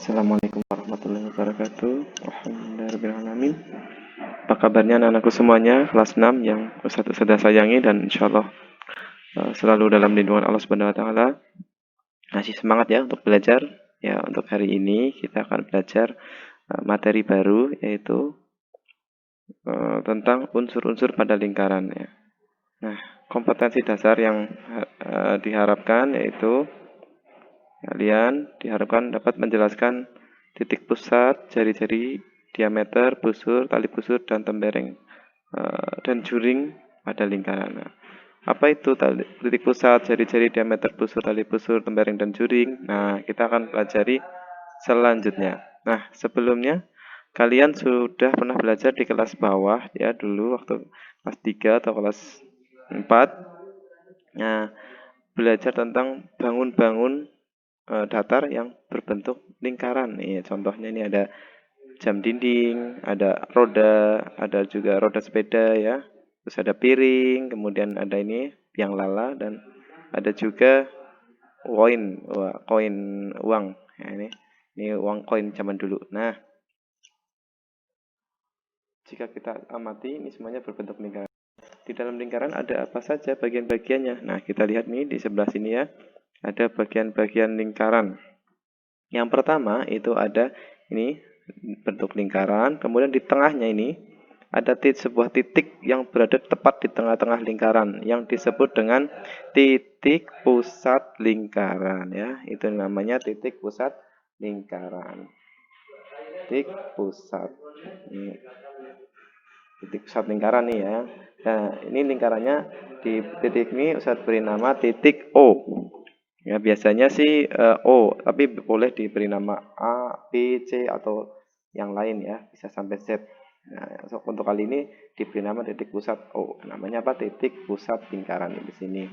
Assalamualaikum warahmatullahi wabarakatuh. Alhamdulillahirrahmanirrahim. Apa kabarnya anak-anakku semuanya kelas 6 yang Ustadz sudah sayangi dan insyaallah selalu dalam lindungan Allah Subhanahu wa taala. Masih semangat ya untuk belajar. Ya, untuk hari ini kita akan belajar materi baru yaitu tentang unsur-unsur pada lingkaran ya. Nah, kompetensi dasar yang diharapkan yaitu kalian diharapkan dapat menjelaskan titik pusat, jari-jari, diameter, busur, tali busur, dan tembereng dan juring pada lingkaran. Nah, apa itu titik pusat, jari-jari, diameter, busur, tali busur, tembereng, dan juring? Nah, kita akan pelajari selanjutnya. Nah, sebelumnya kalian sudah pernah belajar di kelas bawah ya dulu waktu kelas 3 atau kelas 4. Nah, belajar tentang bangun-bangun datar yang berbentuk lingkaran. Nih, contohnya ini ada jam dinding, ada roda, ada juga roda sepeda ya. Terus ada piring, kemudian ada ini biang lala dan ada juga koin uang. Ya, ini uang koin zaman dulu. Nah, jika kita amati ini semuanya berbentuk lingkaran. Di dalam lingkaran ada apa saja bagian-bagiannya. Nah, kita lihat nih di sebelah sini ya. Ada bagian-bagian lingkaran. Yang pertama itu ada ini bentuk lingkaran, kemudian di tengahnya ini ada sebuah titik yang berada tepat di tengah-tengah lingkaran yang disebut dengan titik pusat lingkaran ya. Itu namanya titik pusat lingkaran. Titik pusat. Titik pusat lingkaran nih ya. Nah, ini lingkarannya di titik ini Ustaz beri nama titik O. Ya, biasanya sih O, tapi boleh diberi nama A, B, C, atau yang lain ya, bisa sampai Z. Nah, untuk kali ini diberi nama titik pusat O. Namanya apa? Titik pusat lingkaran di sini.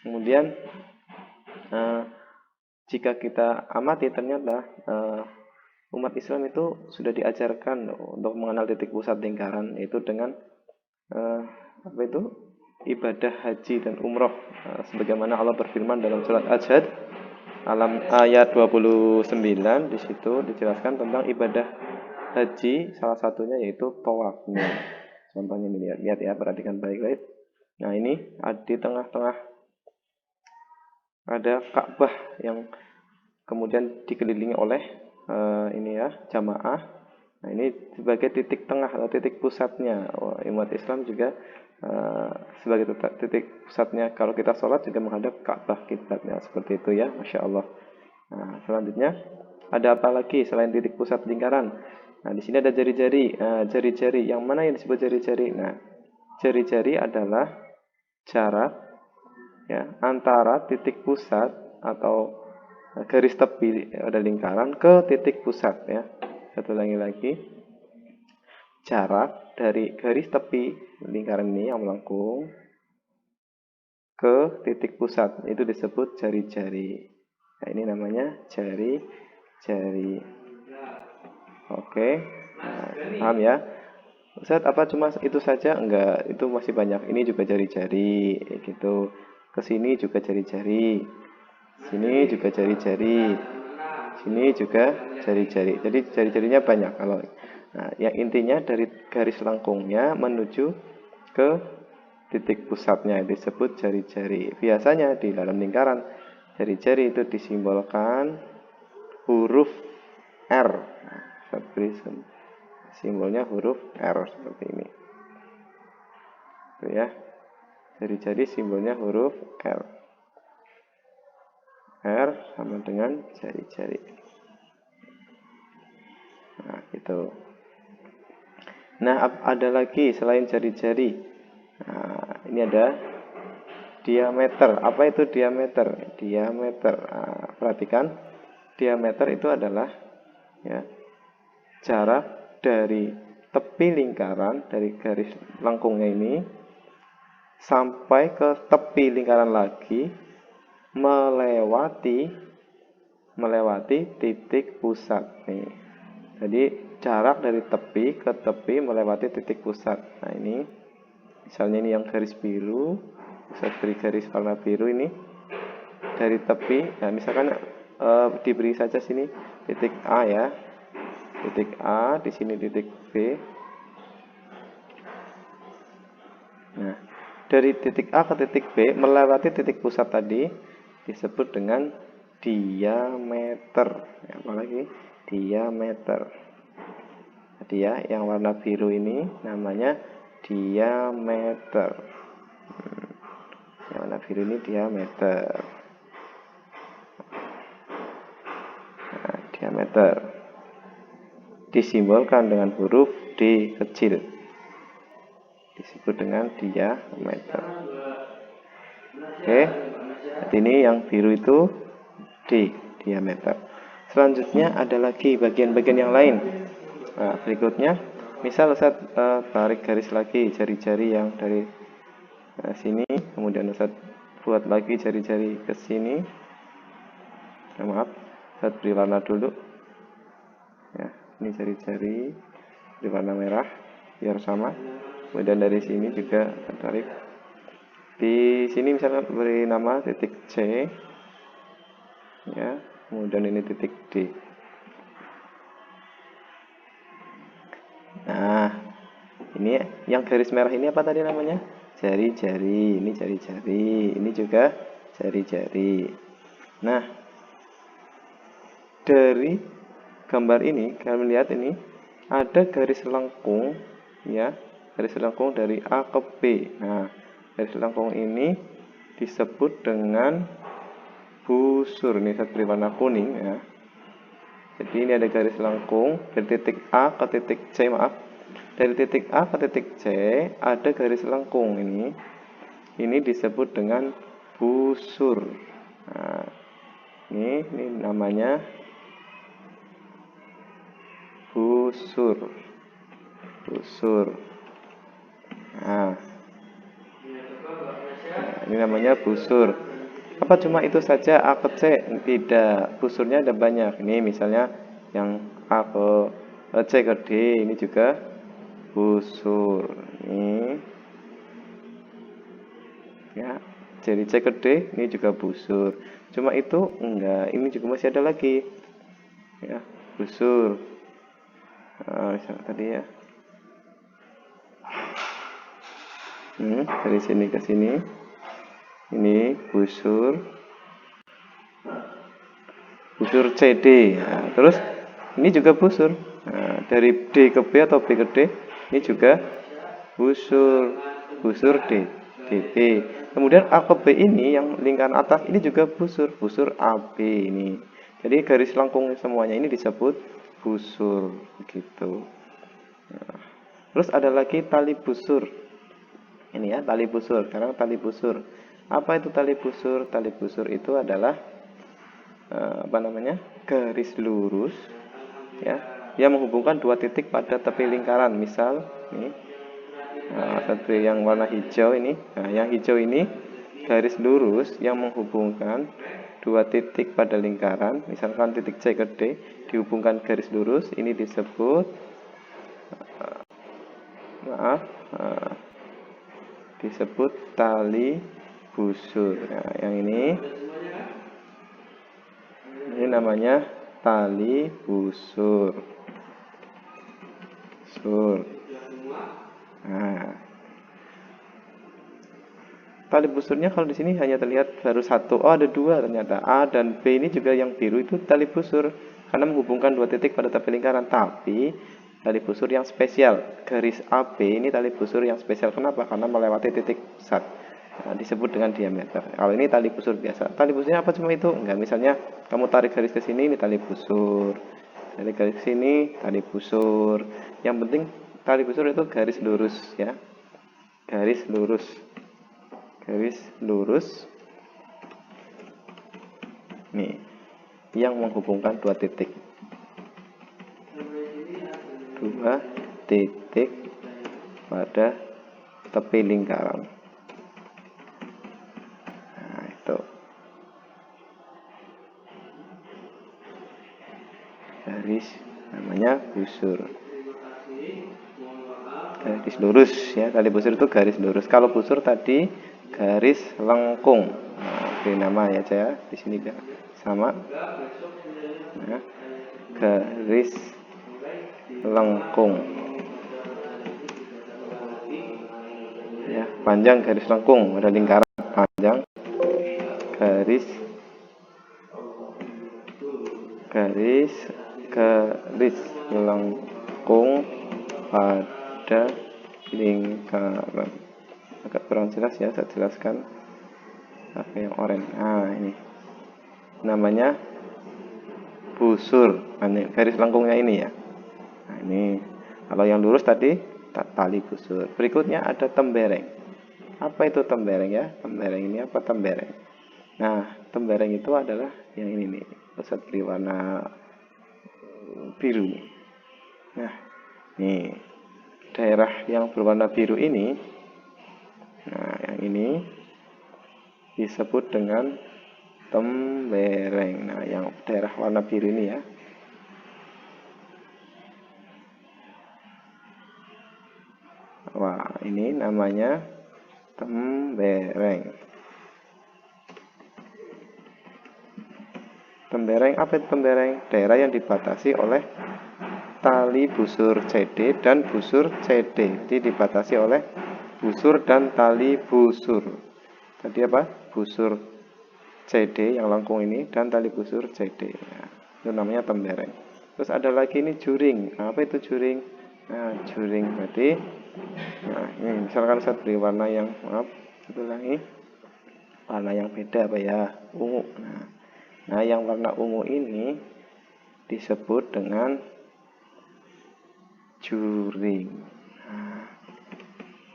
Kemudian, jika kita amati ternyata umat Islam itu sudah diajarkan untuk mengenal titik pusat lingkaran, yaitu dengan apa itu? Ibadah haji dan umroh, sebagaimana Allah berfirman dalam surat Al-Hajj ayat 29. Di situ dijelaskan tentang ibadah haji, salah satunya yaitu tawaf. Contohnya ini lihat ya, perhatikan baik-baik. Nah, ini di tengah-tengah ada Ka'bah yang kemudian dikelilingi oleh ini ya jamaah. Nah, ini sebagai titik tengah atau titik pusatnya. Umat Islam juga sebagai titik pusatnya. Kalau kita sholat juga menghadap Ka'bah kiblatnya, seperti itu ya, masya Allah. Nah, selanjutnya ada apa lagi selain titik pusat lingkaran? Nah, di sini ada jari-jari. Jari-jari yang mana yang disebut jari-jari? Nah, jari-jari adalah jarak ya antara titik pusat atau garis tepi pada lingkaran ke titik pusat ya. Satu lagi jarak dari garis tepi lingkaran ini yang melengkung ke titik pusat itu disebut jari-jari. Nah, ini namanya jari-jari. Oke, nah, paham ya? Ustaz, apa cuma itu saja? Enggak, itu masih banyak. Ini juga jari-jari gitu. Kesini juga jari-jari. Sini juga jari-jari. Sini juga jari-jari. Jadi jari-jarinya banyak kalau. Nah, yang intinya dari garis lengkungnya menuju ke titik pusatnya disebut jari-jari. Biasanya di dalam lingkaran jari-jari itu disimbolkan huruf R. Simbolnya huruf R seperti ini. Itu ya. Jari-jari simbolnya huruf R. R sama dengan jari-jari. Nah, gitu. Nah, ada lagi selain jari-jari. Nah, ini ada diameter. Apa itu diameter? Diameter. Nah, perhatikan, diameter itu adalah ya, jarak dari tepi lingkaran, dari garis lengkungnya ini sampai ke tepi lingkaran lagi melewati titik pusat nih. Jadi jarak dari tepi ke tepi melewati titik pusat. Nah, ini misalnya ini yang garis biru, bisa beri garis warna biru ini dari tepi. Nah, misalkan diberi saja sini titik A ya, titik A, di sini titik B. Nah, dari titik A ke titik B melewati titik pusat tadi disebut dengan diameter. Apalagi diameter. Tadi ya, yang warna biru ini namanya diameter. Yang warna biru ini diameter. Nah, diameter disimbolkan dengan huruf D kecil, disebut dengan diameter. Oke, jadi ini yang biru itu D, diameter. Selanjutnya ada lagi bagian-bagian yang lain. Nah, berikutnya, misal Ustaz tarik garis lagi jari-jari yang dari sini, kemudian Ustaz buat lagi jari-jari ke sini. Maaf, Ustaz beri warna dulu. Ya, ini jari-jari beri warna merah biar sama. Kemudian dari sini juga tarik. Di sini misalnya beri nama titik C. Ya, kemudian ini titik D. Nah, ini yang garis merah ini apa tadi namanya? Jari-jari. Ini jari-jari. Ini juga jari-jari. Nah, dari gambar ini kalian lihat ini ada garis lengkung ya, garis lengkung dari A ke B. Nah, garis lengkung ini disebut dengan busur. Ini saya beri warna kuning ya. Jadi ini ada garis lengkung dari titik A ke titik C, maaf. Dari titik A ke titik C ada garis lengkung ini. Ini disebut dengan busur. Nah, ini namanya busur. Busur. Nah, ini namanya busur. Apa cuma itu saja A ke C? Tidak, busurnya ada banyak. Ini misalnya yang A ke C ke D, ini juga busur. Ini ya, jadi C ke D, ini juga busur. Cuma itu enggak, ini juga masih ada lagi. Ya, busur. Nah, tadi ya. Dari sini ke sini. Ini busur CD. Nah, terus ini juga busur. Nah, dari D ke B atau B ke D, ini juga busur D, DB. Kemudian A ke B ini yang lingkaran atas ini juga busur AB ini. Jadi garis lengkung semuanya ini disebut busur gitu. Nah, terus ada lagi tali busur. Ini ya, tali busur. Sekarang tali busur. Apa itu tali busur? Tali busur itu adalah garis lurus ya, yang menghubungkan dua titik pada tepi lingkaran. Misal ini yang warna hijau ini. Nah, yang hijau ini garis lurus yang menghubungkan dua titik pada lingkaran. Misalkan titik C ke D dihubungkan garis lurus, ini disebut disebut tali busur. Nah, yang ini namanya tali busur. Nah, tali busurnya kalau di sini hanya terlihat baru satu. Oh, ada dua ternyata. A dan B ini juga yang biru itu tali busur karena menghubungkan dua titik pada tepi lingkaran. Tapi tali busur yang spesial, garis AB ini tali busur yang spesial. Kenapa? Karena melewati titik pusat. Nah, disebut dengan diameter. Kalau ini tali busur biasa. Tali busurnya apa cuma itu? Enggak, misalnya kamu tarik garis ke sini, ini tali busur. Dari garis sini, tali busur. Yang penting tali busur itu garis lurus ya. Garis lurus. Nih, yang menghubungkan dua titik. Dua titik pada tepi lingkaran. Nah, itu. Garis namanya busur. Garis lurus ya, tali busur itu garis lurus. Kalau busur tadi garis lengkung. Nah, beri nama ya saya di sini sama garis lengkung. Ya, panjang garis lengkung, ada lingkaran panjang garis lengkung pada lingkaran. Agak kurang jelas ya, saya jelaskan pakai yang oranye. Nah, ini namanya busur. Nah, ini garis lengkungnya ini ya. Nah, ini kalau yang lurus tadi tali busur. Berikutnya ada tembereng. Apa itu tembereng ya? Tembereng ini apa tembereng? Nah, tembereng itu adalah yang ini nih. Ustaz beri warna biru. Nah, nih daerah yang berwarna biru ini, nah yang ini disebut dengan tembereng. Nah, yang daerah warna biru ini ya. Wah, ini namanya tembereng. Tembereng apa itu tembereng? Daerah yang dibatasi oleh tali busur CD dan busur CD. Jadi dibatasi oleh busur dan tali busur. Tadi apa? Busur CD yang lengkung ini dan tali busur CD. Nah, itu namanya tembereng. Terus ada lagi ini juring. Nah, apa itu juring? Nah, juring berarti, nah ini misalkan saya beri warna yang, maaf, ulangi, warna yang beda apa ya? Ungu. Nah, yang warna ungu ini disebut dengan juring. Nah,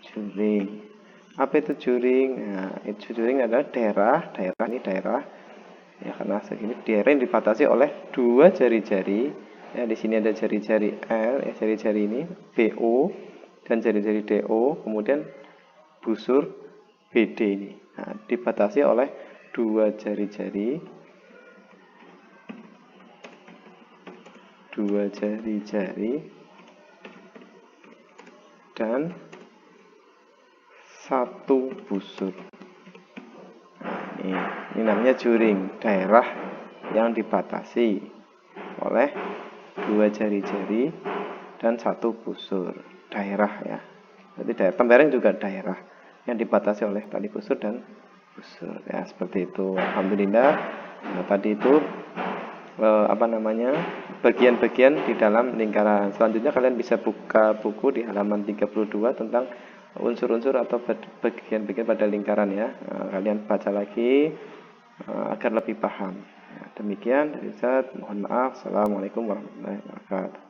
juring. Apa itu juring? Nah, itu juring adalah daerah ini daerah ya, karena segini daerah yang dibatasi oleh dua jari-jari. Ya, di sini ada jari-jari L, ya, jari-jari ini BO dan jari-jari DO, kemudian busur BD ini. Nah, dibatasi oleh dua jari-jari dan satu busur. Nah, ini namanya juring, daerah yang dibatasi oleh dua jari-jari dan satu busur. Daerah ya. Jadi daerah tembereng juga daerah yang dibatasi oleh tali busur dan busur. Ya, seperti itu. Alhamdulillah. Nah, tadi itu bagian-bagian di dalam lingkaran. Selanjutnya kalian bisa buka buku di halaman 32 tentang unsur-unsur atau bagian-bagian pada lingkaran ya. Kalian baca lagi agar lebih paham. Demikian dari Ustaz, mohon maaf. Assalamualaikum warahmatullahi wabarakatuh.